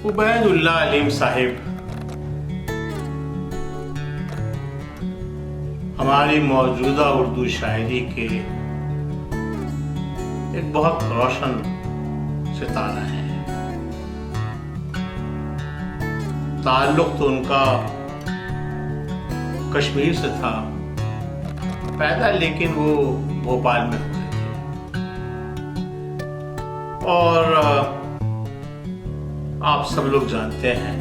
उबैदुल्लाह अलीम साहिब हमारी मौजूदा उर्दू शायरी के एक बहुत रोशन सितारा है। ताल्लुक तो उनका कश्मीर से था पैदा, लेकिन वो भोपाल में हुए थे। और आप सब लोग जानते हैं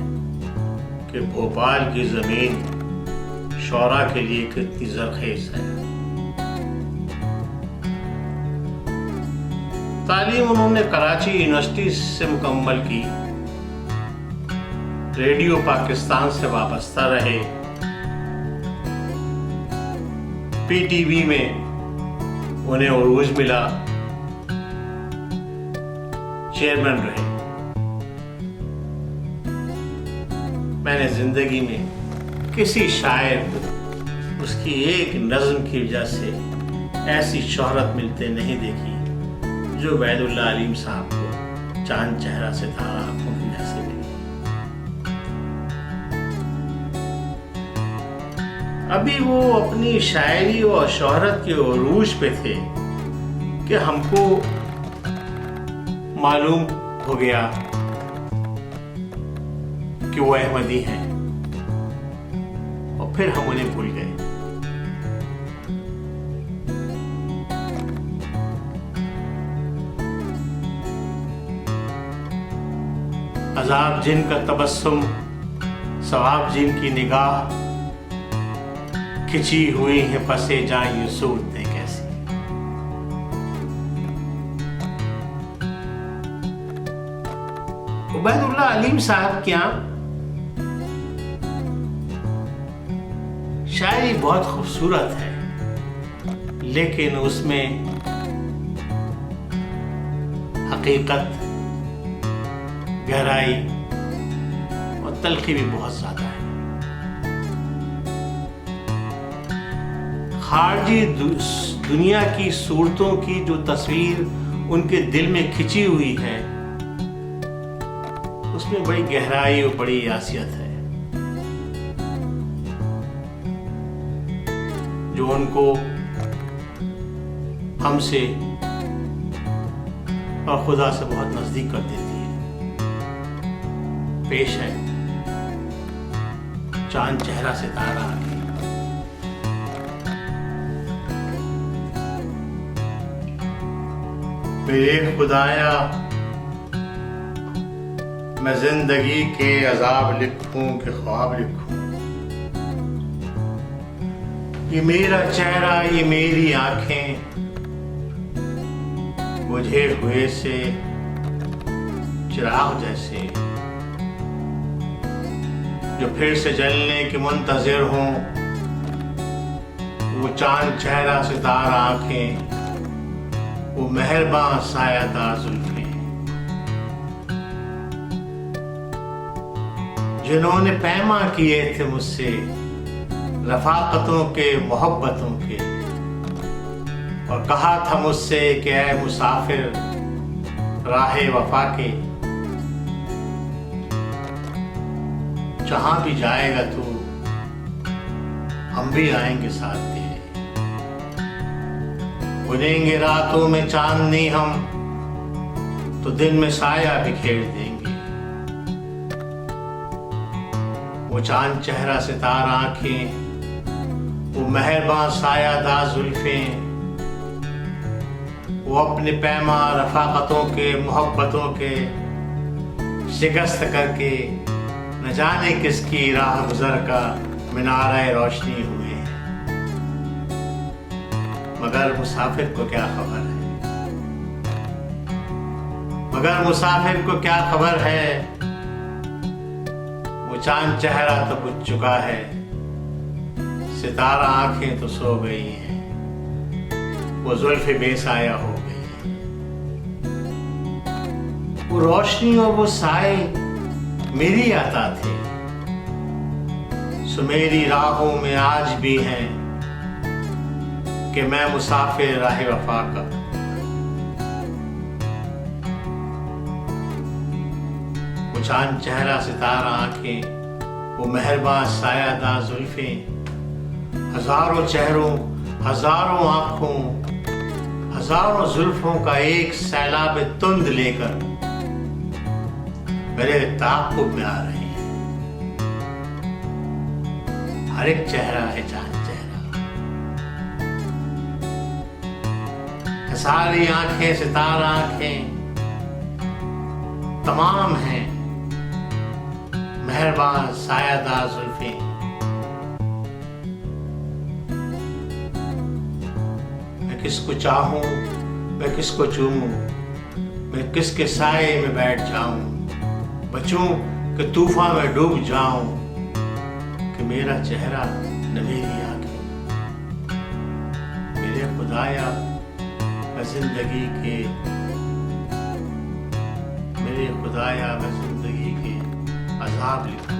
कि भोपाल की जमीन शौरा के लिए कितनी जरखेज है। तालीम उन्होंने कराची यूनिवर्सिटी से मुकम्मल की, रेडियो पाकिस्तान से वाबस्ता रहे, पीटीवी में उन्हें उरूज मिला, चेयरमैन रहे। मैंने जिंदगी में किसी शायर को उसकी एक नज्म की वजह से ऐसी शोहरत मिलते नहीं देखी जो उबैदुल्लाह अलीम साहब को चांद चेहरा सितारा आंखों की वजह से मिली। अभी वो अपनी शायरी और शोहरत के उरूज पे थे कि हमको मालूम हो गया कि वो अहमदी हैं, और फिर हम उन्हें भूल गए। अजाब जिनका तबस्सुम, सवाब जिनकी निगाह, खिंची हुई है पसे जा ये सूरतें कैसी। उबैदुल्लाह अलीम साहब क्या शायरी बहुत खूबसूरत है, लेकिन उसमें हकीकत, गहराई और तल्खी भी बहुत ज्यादा है। खारजी दुनिया की सूरतों की जो तस्वीर उनके दिल में खिंची हुई है, उसमें बड़ी गहराई और बड़ी यासियत है जो उनको हमसे और खुदा से बहुत नजदीक कर देती है। पेश है चांद चेहरा सितारा आगे। मेरे खुदाया मैं जिंदगी के अजाब लिखूं कि ख्वाब लिखूं, ये मेरा चेहरा, ये मेरी आंखें बुझे हुए से चिराग जैसे जो फिर से जलने के मुंतजिर हों, वो चांद चेहरा सितारा आंखें, वो मेहरबान सायादार जुल्फें, जिन्होंने पैमा किए थे मुझसे रफाकतों के, मोहब्बतों के, और कहा था मुझसे कि ऐ मुसाफिर राहे वफा के, जहां भी जाएगा तू हम भी आएंगे साथ तेरे, बुनेंगे रातों में चांदनी हम तो दिन में साया बिखेर देंगे। वो चांद चेहरा सितारा आंखें, वो मेहरबान सायादार जुल्फें, वो अपने पैमा रफाकतों के, मोहब्बतों के शिकस्त करके न जाने किसकी राह गुजर का मीनारे रोशनी हुए हैं। मगर मुसाफिर को क्या खबर है, मगर मुसाफिर को क्या खबर है, वो चांद चेहरा तो बुझ चुका है, सितारा आंखें तो सो गई हैं, वो जुल्फ़े बेसाया हो गई हैं। वो रोशनी और वो साए मेरी आता थे, सो मेरी राहों में आज भी हैं कि मैं मुसाफिर राह वफा का। वो वो चांद चेहरा सितारा आंखें, वो मेहरबान सायादार जुल्फें, हजारों चेहरों हजारों आंखों हजारों जुल्फों का एक सैलाब तुंद लेकर मेरे ताक़ुब में आ रही है। हर एक चेहरा है चांद चेहरा, सारी आंखें सितारा आंखें तमाम हैं मेहरबान सायादार जुल्फें। मैं किसको चाहूं, मैं किसको चूमूं, मैं किसके साए में बैठ जाऊं, बचूं कि तूफान में डूब जाऊं, कि मेरा चेहरा न मेरी आंखें। मेरे खुदाया मैं जिंदगी के, मेरे खुदाया मैं जिंदगी के अज़ाब लिखूं।